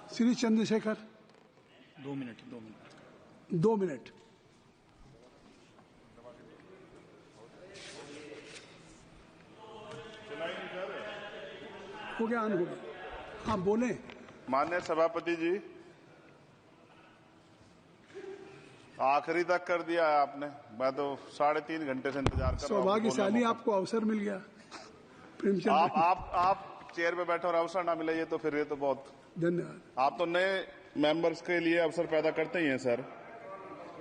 Shri Chandrashekhar 2 minute 2 minute. हो गया, हो गया, आप बोले। माननीय सभापति जी, आखिरी तक कर दिया है आपने। मैं तो 3.5 घंटे से इंतजार कर रहा हूं। सौभाग्यशाली आपको अवसर मिल गया। प्रेमचंद आप चेयर पे बैठे और अवसर ना मिले, ये तो फिर ये तो बहुत धन्यवाद। आप तो नए मेंबर्स के लिए अवसर पैदा करते ही हैं सर।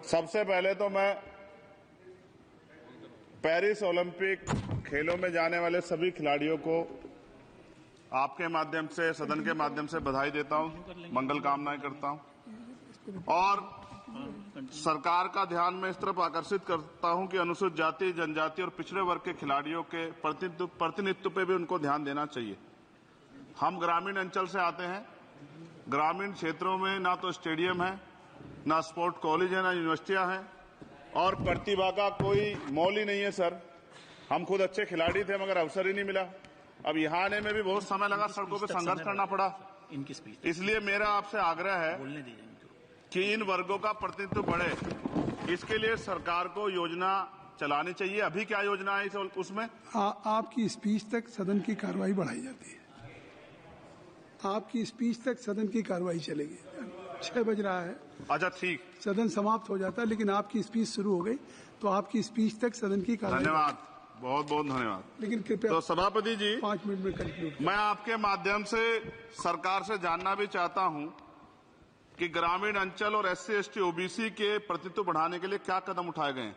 सबसे पहले तो मैं पेरिस ओलंपिक खेलों में जाने वाले सभी खिलाड़ियों को आपके माध्यम से, सदन के माध्यम से बधाई देता हूं, मंगल कामनाएं करता हूं और सरकार का ध्यान मैं इस तरफ आकर्षित करता हूं कि अनुसूचित जाति, जनजाति और पिछड़े वर्ग के खिलाड़ियों के प्रतिनिधित्व पे भी उनको ध्यान देना चाहिए। हम ग्रामीण अंचल से आते हैं। ग्रामीण क्षेत्रों में ना तो स्टेडियम है, ना स्पोर्ट कॉलेज है, ना यूनिवर्सिटियां हैं और प्रतिभा का कोई मोल ही नहीं है सर। हम खुद अच्छे खिलाड़ी थे मगर अवसर ही नहीं मिला। अब यहाँ आने में भी बहुत समय लगा, सड़कों पर संघर्ष करना पड़ा। इसलिए मेरा आपसे आग्रह है कि इन वर्गों का प्रतिनिधित्व बढ़े, इसके लिए सरकार को योजना चलानी चाहिए। अभी क्या योजना है उसमें? आपकी स्पीच तक सदन की कार्रवाई बढ़ाई जाती है। आपकी स्पीच तक सदन की कार्रवाई चलेगी। 6 बज रहा है। अच्छा, ठीक, सदन समाप्त हो जाता है, लेकिन आपकी स्पीच शुरू हो गई तो आपकी स्पीच तक सदन की कार्रवाई। धन्यवाद, बहुत बहुत धन्यवाद। लेकिन कृपया तो सभापति जी 5 मिनट में कंक्लूड। मैं आपके माध्यम से सरकार से जानना भी चाहता हूं कि ग्रामीण अंचल और SC, ST, OBC के प्रतिनिधित्व बढ़ाने के लिए क्या कदम उठाए गए हैं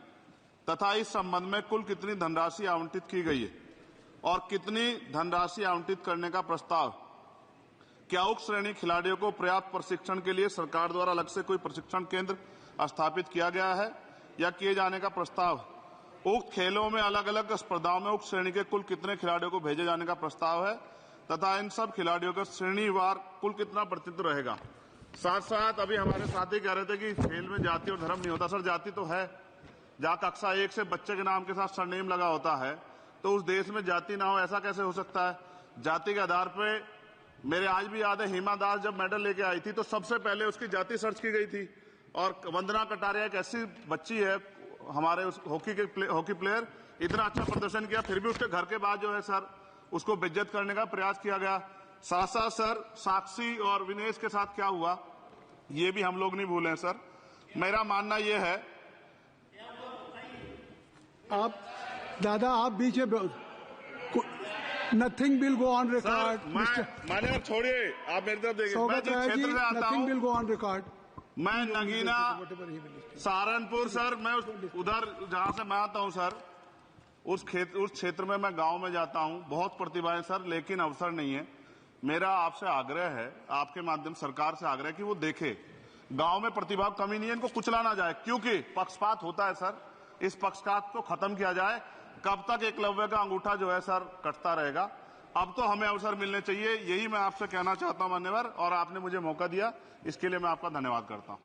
तथा इस संबंध में कुल कितनी धनराशि आवंटित की गई है और कितनी धनराशि आवंटित करने का प्रस्ताव। क्या उक्त श्रेणी खिलाड़ियों को पर्याप्त प्रशिक्षण के लिए सरकार द्वारा अलग से कोई प्रशिक्षण केंद्र स्थापित किया गया है या किए जाने का प्रस्ताव। उक्त खेलों में अलग अलग स्पर्धाओं में उक्त श्रेणी के कुल कितने खिलाड़ियों को भेजे जाने का प्रस्ताव है तथा इन सब खिलाड़ियों का श्रेणीवार कुल कितना प्रतिनिधित्व रहेगा। साथ साथ अभी हमारे साथी कह रहे थे कि खेल में जाति और धर्म नहीं होता। सर, जाति तो है। जहां कक्षा 1 से बच्चे के नाम के साथ सरनेम लगा होता है तो उस देश में जाति ना हो, ऐसा कैसे हो सकता है? जाति के आधार पे मेरे आज भी याद है, हिमा दास जब मेडल लेके आई थी तो सबसे पहले उसकी जाति सर्च की गई थी। और वंदना कटारिया एक ऐसी बच्ची है, हमारे उस हॉकी प्लेयर, इतना अच्छा प्रदर्शन किया, फिर भी उसके घर के बाद जो है सर उसको बेइज्जत करने का प्रयास किया गया। साथ साथ सर साक्षी और विनेश के साथ क्या हुआ ये भी हम लोग नहीं भूले सर। मेरा मानना यह है, आप दादा आप बीच में, nothing will go on record. मैंने छोड़िए, आप मेरी तरफ देखिए। मैं जिस क्षेत्र से आता हूं, विल गो ऑन रिकॉर्ड। मैं नगीना सहारनपुर सर, मैं उधर जहां से मैं आता हूं सर, उस क्षेत्र में मैं गांव में जाता हूं। बहुत प्रतिभाएं सर, लेकिन अवसर नहीं है। मेरा आपसे आग्रह है, आपके माध्यम सरकार से आग्रह कि वो देखे गांव में प्रतिभा कमी नहीं है, इनको कुचला ना जाए क्योंकि पक्षपात होता है सर। इस पक्षपात को खत्म किया जाए। कब तक एकलव्य का अंगूठा जो है सर कटता रहेगा? अब तो हमें अवसर मिलने चाहिए, यही मैं आपसे कहना चाहता हूं मान्यवर, और आपने मुझे मौका दिया इसके लिए मैं आपका धन्यवाद करता हूं।